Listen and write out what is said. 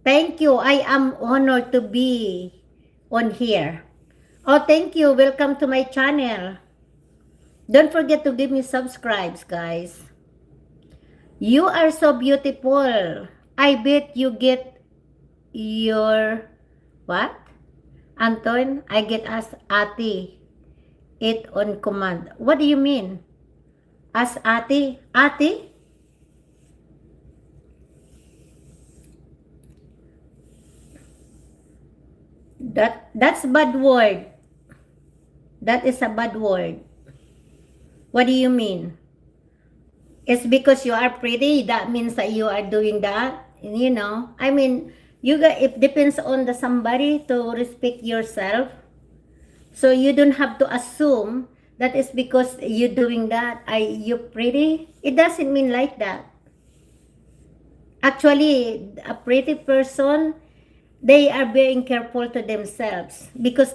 Thank you. I am honored to be on here. Oh, thank you. Welcome to my channel. Don't forget to give me subscribes, guys. You are so beautiful. I bet you get your what? Anton, I get as ate it on command. What do you mean? As ate? Ate? That's bad word. That is a bad word. What do you mean? It's because you are pretty, that means that you are doing that. You know, I mean, it depends on the somebody to respect yourself. So you don't have to assume that is because you doing that. You pretty? It doesn't mean like that. Actually, a pretty person, they are being careful to themselves because